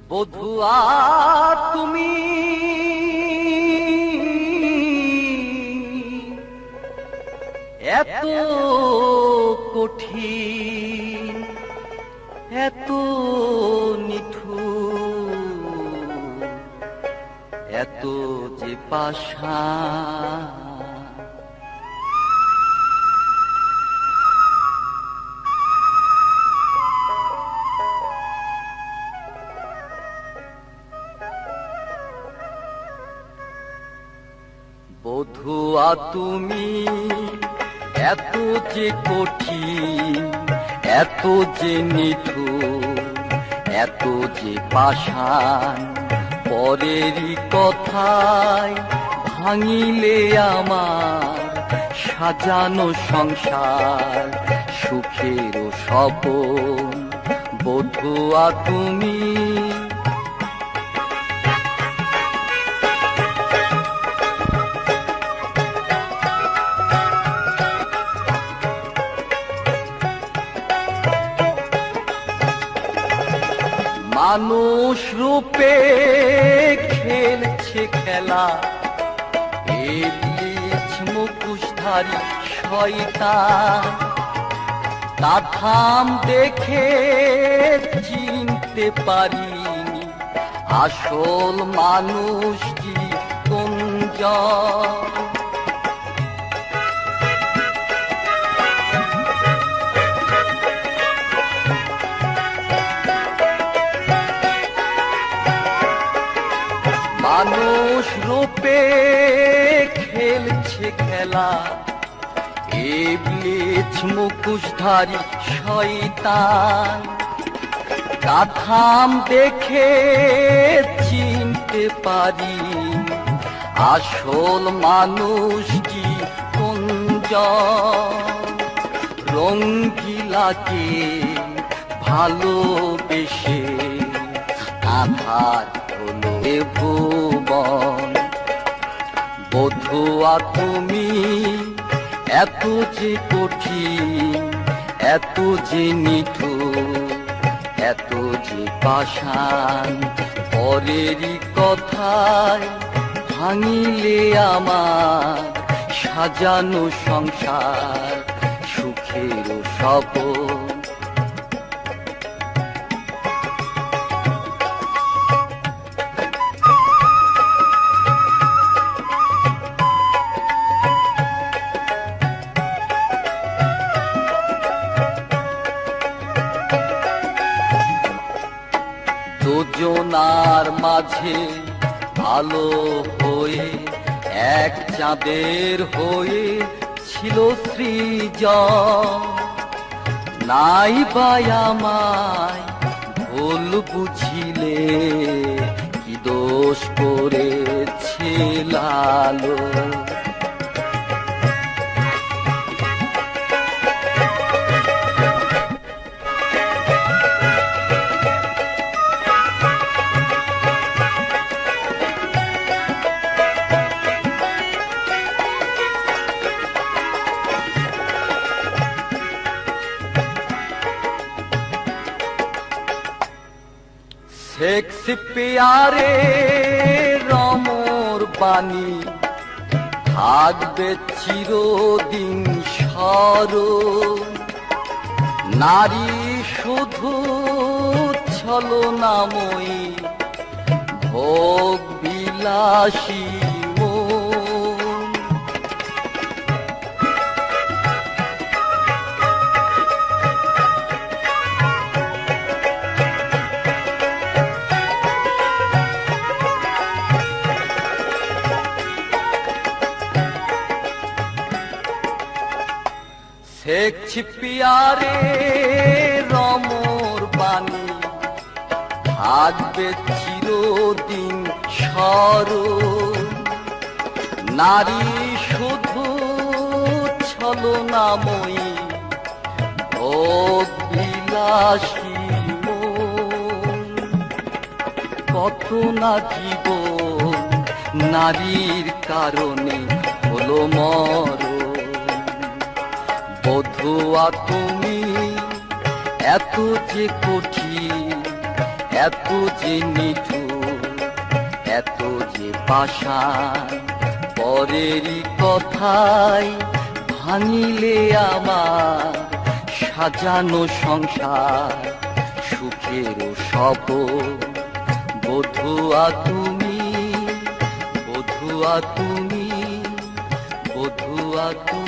বধুয়া তুমি এত কঠিন, এত নিঠুর, এত যে পাষাণ। বধুয়া তুমি এত যে কঠিন, এত যে নিঠুর, এত যে পাষাণ। পরেরই কথায় ভাঙিলে আমার সাজানো সংসার, সুখেরও স্বপন। বধুয়া তুমি মানুষ রূপে খেলছে খেলা, ইবলিস মুখোশধারী শয়তান। তার ধাম দেখে চিনতে পারিনি আসল মানুষটি কোনজন। মানুষ রূপে খেলছে খেলা, ইবলিস মুখোশধারী শয়তান। কাঠাম দেখে চিনতে পারি আসল মানুষটি কোনজন। রঙ্গিলাকে ভালোবেসে আধার হলো ভুবন। বধুয়া তুমি এত যে কঠিন, এত যে নিঠুর, এত যে পাষাণ। পরেরই কথায় ভাঙিলে আমার সাজানো সংসার, সুখেরও স্বপন। দুজনার মাঝে আলো হয়ে এক চাঁদের হয়ে ছিল সৃজন। নাই বাই আমায় ভুল বুঝিলে, কি দোষ করেছে লালো। শেক্সপিয়ারে রমর বাণী থাকবে চিরদিন স্মরণ। নারী শুধু ছলনাময়ী, ভোগ বিলাসী মন। শেক্সপিয়ারে রমর বাণী থাকবে চিরদিন স্মরণ। নারী শুধু ছলনাময়ী, ভোগ বিলাসী মন। কত না জীবন নারীর কারণে হলো মরণ। বধুয়া তুমি এত যে কঠিন, এত যে নিঠুর, এত যে পাষাণ, পরেরই কথায় ভাঙিলে আমার সাজানো সংসার। সুখেরও শপথ বধূয়া তুমি, বধূয়া তুমি, বধূয়া তুমি।